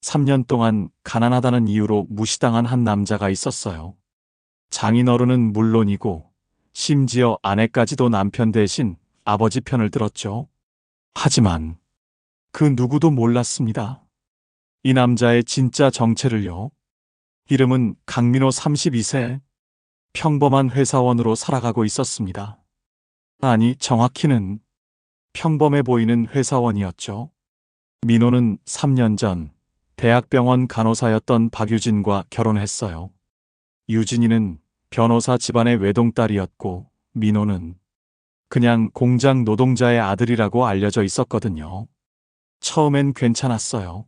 3년 동안 가난하다는 이유로 무시당한 한 남자가 있었어요. 장인어른은 물론이고 심지어 아내까지도 남편 대신 아버지 편을 들었죠. 하지만 그 누구도 몰랐습니다. 이 남자의 진짜 정체를요. 이름은 강민호 32세. 평범한 회사원으로 살아가고 있었습니다. 아니, 정확히는 평범해 보이는 회사원이었죠. 민호는 3년 전 대학병원 간호사였던 박유진과 결혼했어요. 유진이는 변호사 집안의 외동딸이었고 민호는 그냥 공장 노동자의 아들이라고 알려져 있었거든요. 처음엔 괜찮았어요.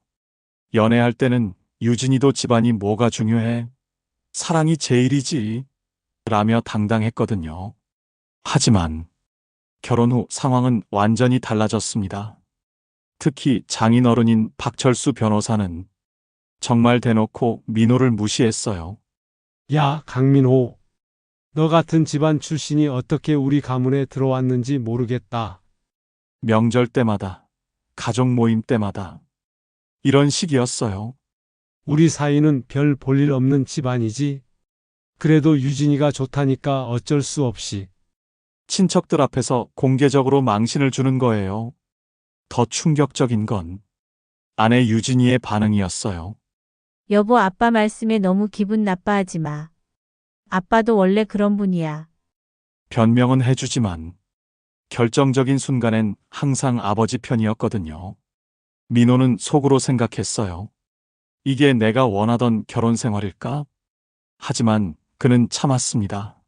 연애할 때는 유진이도 집안이 뭐가 중요해? 사랑이 제일이지. 라며 당당했거든요. 하지만 결혼 후 상황은 완전히 달라졌습니다. 특히 장인어른인 박철수 변호사는 정말 대놓고 민호를 무시했어요. 야, 강민호. 너 같은 집안 출신이 어떻게 우리 가문에 들어왔는지 모르겠다. 명절 때마다, 가족 모임 때마다 이런 식이었어요. 우리 사이는 별 볼일 없는 집안이지. 그래도 유진이가 좋다니까 어쩔 수 없이. 친척들 앞에서 공개적으로 망신을 주는 거예요. 더 충격적인 건 아내 유진이의 반응이었어요. 여보, 아빠 말씀에 너무 기분 나빠하지 마. 아빠도 원래 그런 분이야. 변명은 해주지만 결정적인 순간엔 항상 아버지 편이었거든요. 민호는 속으로 생각했어요. 이게 내가 원하던 결혼 생활일까? 하지만 그는 참았습니다.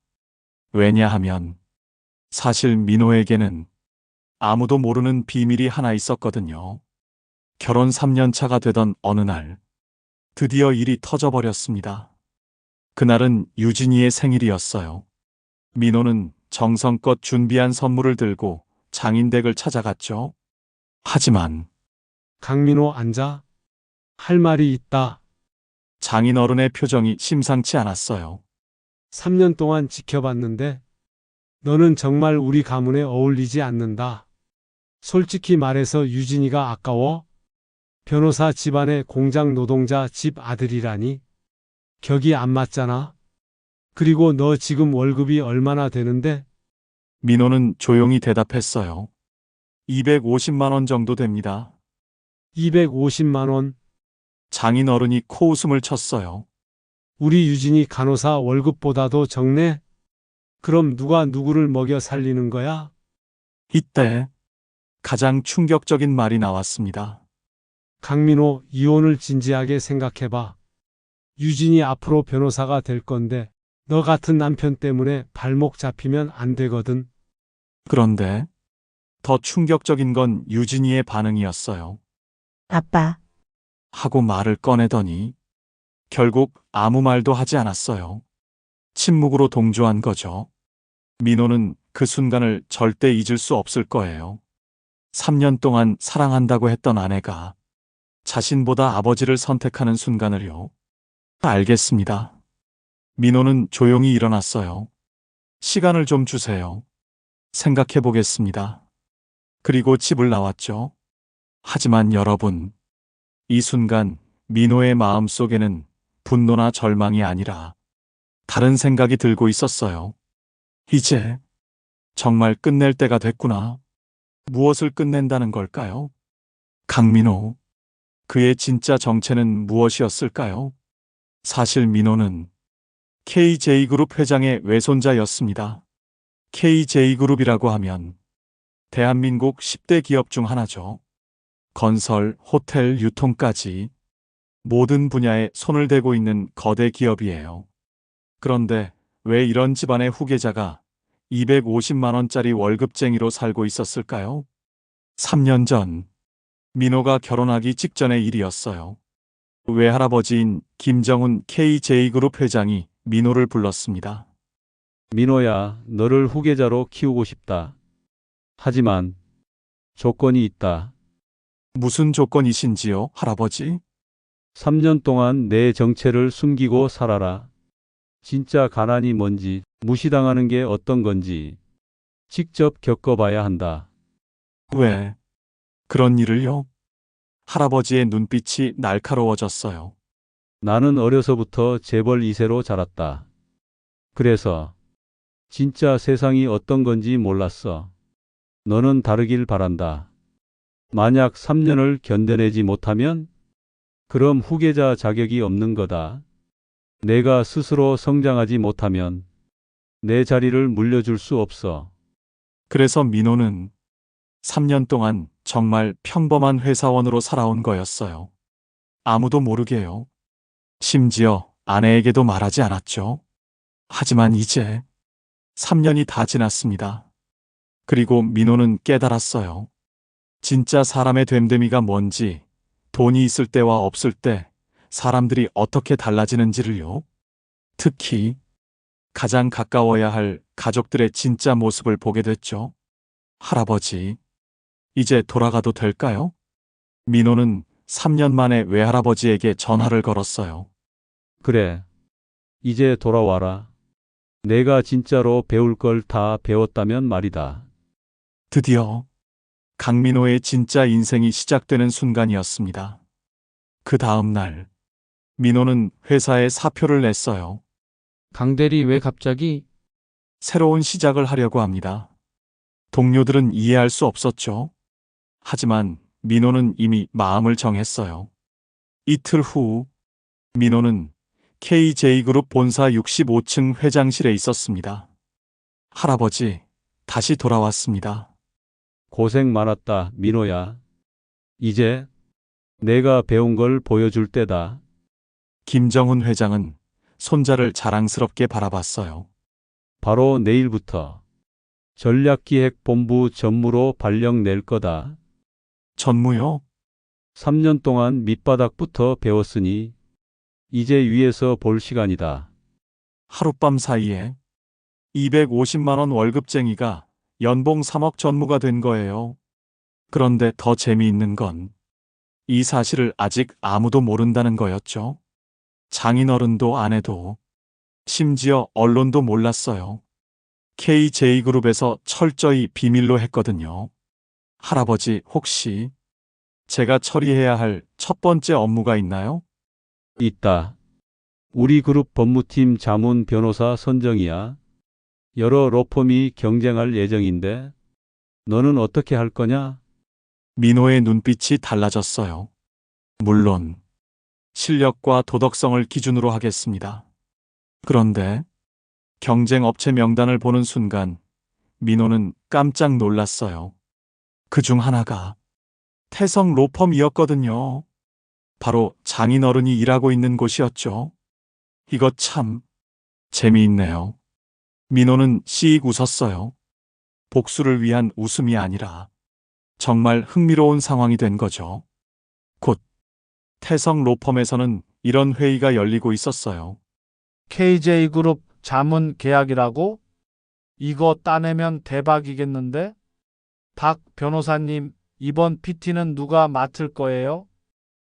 왜냐하면 사실 민호에게는 아무도 모르는 비밀이 하나 있었거든요. 결혼 3년 차가 되던 어느 날 드디어 일이 터져버렸습니다. 그날은 유진이의 생일이었어요. 민호는 정성껏 준비한 선물을 들고 장인댁을 찾아갔죠. 하지만 강민호 앉아. 할 말이 있다. 장인어른의 표정이 심상치 않았어요. 3년 동안 지켜봤는데 너는 정말 우리 가문에 어울리지 않는다. 솔직히 말해서 유진이가 아까워? 변호사 집안의 공장 노동자 집 아들이라니? 격이 안 맞잖아. 그리고 너 지금 월급이 얼마나 되는데? 민호는 조용히 대답했어요. 250만 원 정도 됩니다. 250만 원. 장인어른이 코웃음을 쳤어요. 우리 유진이 간호사 월급보다도 적네? 그럼 누가 누구를 먹여 살리는 거야? 이때 가장 충격적인 말이 나왔습니다. 강민호, 이혼을 진지하게 생각해봐. 유진이 앞으로 변호사가 될 건데 너 같은 남편 때문에 발목 잡히면 안 되거든. 그런데 더 충격적인 건 유진이의 반응이었어요. 아빠, 하고 말을 꺼내더니 결국 아무 말도 하지 않았어요. 침묵으로 동조한 거죠. 민호는 그 순간을 절대 잊을 수 없을 거예요. 3년 동안 사랑한다고 했던 아내가 자신보다 아버지를 선택하는 순간을요. 알겠습니다. 민호는 조용히 일어났어요. 시간을 좀 주세요. 생각해 보겠습니다. 그리고 집을 나왔죠. 하지만 여러분, 이 순간 민호의 마음 속에는 분노나 절망이 아니라 다른 생각이 들고 있었어요. 이제 정말 끝낼 때가 됐구나. 무엇을 끝낸다는 걸까요? 강민호, 그의 진짜 정체는 무엇이었을까요? 사실 민호는 KJ그룹 회장의 외손자였습니다. KJ그룹이라고 하면 대한민국 10대 기업 중 하나죠. 건설, 호텔, 유통까지 모든 분야에 손을 대고 있는 거대 기업이에요. 그런데 왜 이런 집안의 후계자가 250만 원짜리 월급쟁이로 살고 있었을까요? 3년 전 민호가 결혼하기 직전의 일이었어요. 외할아버지인 김정훈 KJ그룹 회장이 민호를 불렀습니다. 민호야, 너를 후계자로 키우고 싶다. 하지만 조건이 있다. 무슨 조건이신지요, 할아버지? 3년 동안 내 정체를 숨기고 살아라. 진짜 가난이 뭔지, 무시당하는 게 어떤 건지 직접 겪어봐야 한다. 왜? 그런 일을요? 할아버지의 눈빛이 날카로워졌어요. 나는 어려서부터 재벌 2세로 자랐다. 그래서 진짜 세상이 어떤 건지 몰랐어. 너는 다르길 바란다. 만약 3년을 견뎌내지 못하면 그럼 후계자 자격이 없는 거다. 내가 스스로 성장하지 못하면 내 자리를 물려줄 수 없어. 그래서 민호는 3년 동안 정말 평범한 회사원으로 살아온 거였어요. 아무도 모르게요. 심지어 아내에게도 말하지 않았죠. 하지만 이제 3년이 다 지났습니다. 그리고 민호는 깨달았어요. 진짜 사람의 됨됨이가 뭔지, 돈이 있을 때와 없을 때 사람들이 어떻게 달라지는지를요. 특히 가장 가까워야 할 가족들의 진짜 모습을 보게 됐죠. 할아버지, 이제 돌아가도 될까요? 민호는 3년 만에 외할아버지에게 전화를 걸었어요. 그래. 이제 돌아와라. 내가 진짜로 배울 걸 다 배웠다면 말이다. 드디어 강민호의 진짜 인생이 시작되는 순간이었습니다. 그 다음 날, 민호는 회사에 사표를 냈어요. 강대리 왜 갑자기? 새로운 시작을 하려고 합니다. 동료들은 이해할 수 없었죠. 하지만 민호는 이미 마음을 정했어요. 이틀 후, 민호는 KJ그룹 본사 65층 회장실에 있었습니다. 할아버지, 다시 돌아왔습니다. 고생 많았다, 민호야. 이제 내가 배운 걸 보여줄 때다. 김정훈 회장은 손자를 자랑스럽게 바라봤어요. 바로 내일부터 전략기획본부 전무로 발령 낼 거다. 전무요? 3년 동안 밑바닥부터 배웠으니 이제 위에서 볼 시간이다. 하룻밤 사이에 250만 원 월급쟁이가 연봉 3억 전무가 된 거예요. 그런데 더 재미있는 건 이 사실을 아직 아무도 모른다는 거였죠. 장인어른도 아내도, 심지어 언론도 몰랐어요. KJ그룹에서 철저히 비밀로 했거든요. 할아버지, 혹시 제가 처리해야 할 첫 번째 업무가 있나요? 있다. 우리 그룹 법무팀 자문 변호사 선정이야. 여러 로펌이 경쟁할 예정인데 너는 어떻게 할 거냐? 민호의 눈빛이 달라졌어요. 물론 실력과 도덕성을 기준으로 하겠습니다. 그런데 경쟁 업체 명단을 보는 순간 민호는 깜짝 놀랐어요. 그 중 하나가 태성 로펌이었거든요. 바로 장인어른이 일하고 있는 곳이었죠. 이거 참 재미있네요. 민호는 씩 웃었어요. 복수를 위한 웃음이 아니라 정말 흥미로운 상황이 된 거죠. 곧 태성 로펌에서는 이런 회의가 열리고 있었어요. KJ그룹 자문 계약이라고? 이거 따내면 대박이겠는데? 박 변호사님, 이번 PT는 누가 맡을 거예요?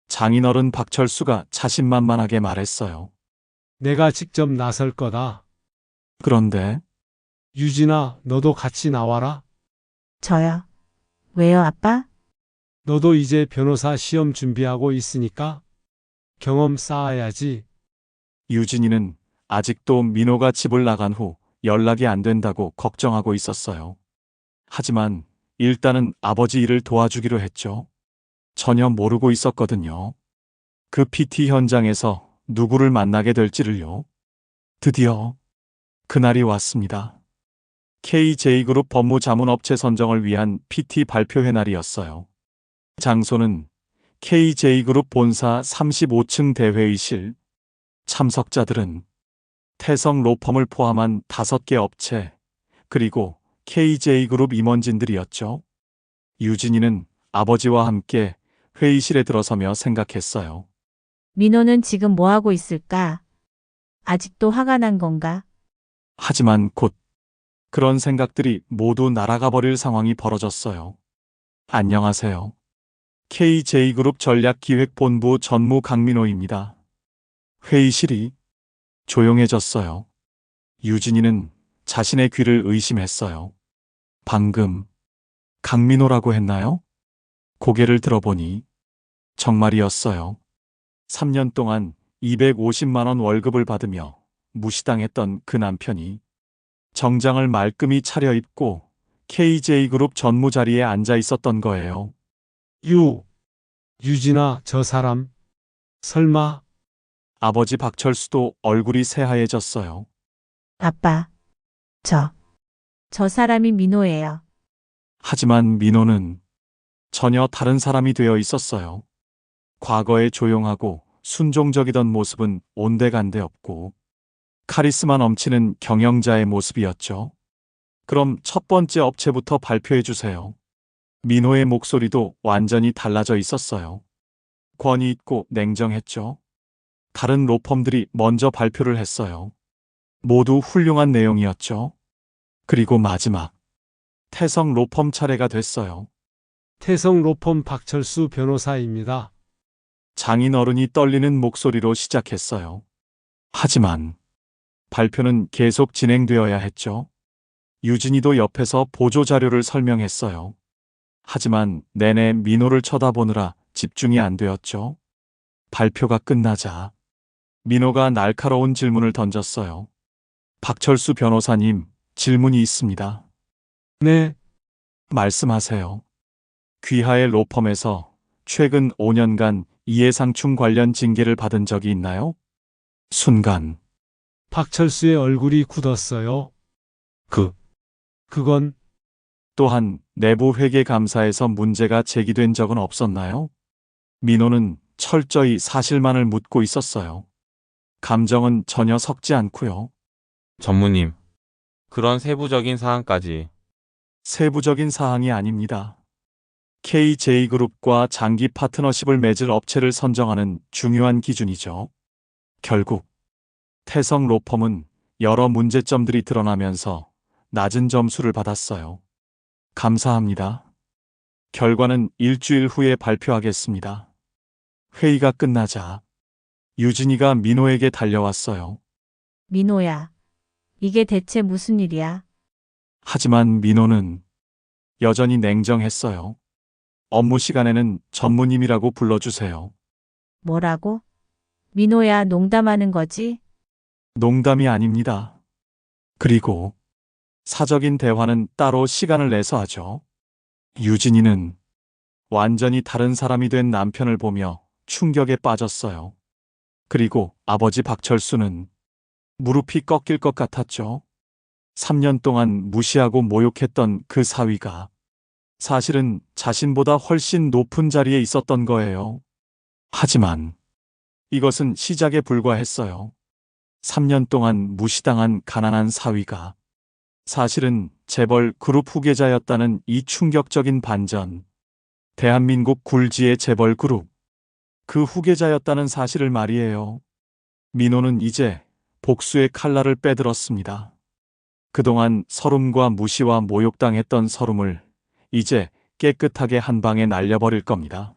장인어른 박철수가 자신만만하게 말했어요. 내가 직접 나설 거다. 그런데 유진아, 너도 같이 나와라. 저요? 왜요, 아빠? 너도 이제 변호사 시험 준비하고 있으니까 경험 쌓아야지. 유진이는 아직도 민호가 집을 나간 후 연락이 안 된다고 걱정하고 있었어요. 하지만 일단은 아버지 일을 도와주기로 했죠. 전혀 모르고 있었거든요. 그 PT 현장에서 누구를 만나게 될지를요. 드디어 그날이 왔습니다. KJ그룹 법무자문업체 선정을 위한 PT 발표회 날이었어요. 장소는 KJ그룹 본사 35층 대회의실. 참석자들은 태성 로펌을 포함한 5개 업체, 그리고 KJ그룹 임원진들이었죠. 유진이는 아버지와 함께 회의실에 들어서며 생각했어요. 민호는 지금 뭐 하고 있을까? 아직도 화가 난 건가? 하지만 곧 그런 생각들이 모두 날아가 버릴 상황이 벌어졌어요. 안녕하세요. KJ그룹 전략기획본부 전무 강민호입니다. 회의실이 조용해졌어요. 유진이는 자신의 귀를 의심했어요. 방금 강민호라고 했나요? 고개를 들어보니 정말이었어요. 3년 동안 250만 원 월급을 받으며 무시당했던 그 남편이 정장을 말끔히 차려입고 KJ그룹 전무 자리에 앉아 있었던 거예요. 유진아, 저 사람. 설마, 아버지 박철수도 얼굴이 새하얘졌어요. 아빠, 저 사람이 민호예요. 하지만 민호는 전혀 다른 사람이 되어 있었어요. 과거에 조용하고 순종적이던 모습은 온데간데 없고 카리스마 넘치는 경영자의 모습이었죠. 그럼 첫 번째 업체부터 발표해 주세요. 민호의 목소리도 완전히 달라져 있었어요. 권위 있고 냉정했죠. 다른 로펌들이 먼저 발표를 했어요. 모두 훌륭한 내용이었죠. 그리고 마지막, 태성 로펌 차례가 됐어요. 태성 로펌 박철수 변호사입니다. 장인 어른이 떨리는 목소리로 시작했어요. 하지만 발표는 계속 진행되어야 했죠. 유진이도 옆에서 보조 자료를 설명했어요. 하지만 내내 민호를 쳐다보느라 집중이 안 되었죠. 발표가 끝나자 민호가 날카로운 질문을 던졌어요. 박철수 변호사님, 질문이 있습니다. 네, 말씀하세요. 귀하의 로펌에서 최근 5년간 이해상충 관련 징계를 받은 적이 있나요? 순간 박철수의 얼굴이 굳었어요. 그건 또한 내부 회계 감사에서 문제가 제기된 적은 없었나요? 민호는 철저히 사실만을 묻고 있었어요. 감정은 전혀 섞지 않고요. 전무님, 그런 세부적인 사항까지 세부적인 사항이 아닙니다. KJ그룹과 장기 파트너십을 맺을 업체를 선정하는 중요한 기준이죠. 결국 태성 로펌은 여러 문제점들이 드러나면서 낮은 점수를 받았어요. 감사합니다. 결과는 일주일 후에 발표하겠습니다. 회의가 끝나자 유진이가 민호에게 달려왔어요. 민호야, 이게 대체 무슨 일이야? 하지만 민호는 여전히 냉정했어요. 업무 시간에는 전무님이라고 불러주세요. 뭐라고? 민호야, 농담하는 거지? 농담이 아닙니다. 그리고 사적인 대화는 따로 시간을 내서 하죠. 유진이는 완전히 다른 사람이 된 남편을 보며 충격에 빠졌어요. 그리고 아버지 박철수는 무릎이 꺾일 것 같았죠. 3년 동안 무시하고 모욕했던 그 사위가 사실은 자신보다 훨씬 높은 자리에 있었던 거예요. 하지만 이것은 시작에 불과했어요. 3년 동안 무시당한 가난한 사위가 사실은 재벌 그룹 후계자였다는 이 충격적인 반전. 대한민국 굴지의 재벌 그룹. 그 후계자였다는 사실을 말이에요. 민호는 이제 복수의 칼날을 빼들었습니다. 그동안 서름과 무시와 모욕당했던 서름을 이제 깨끗하게 한 방에 날려버릴 겁니다.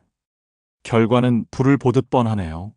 결과는 불을 보듯 뻔하네요.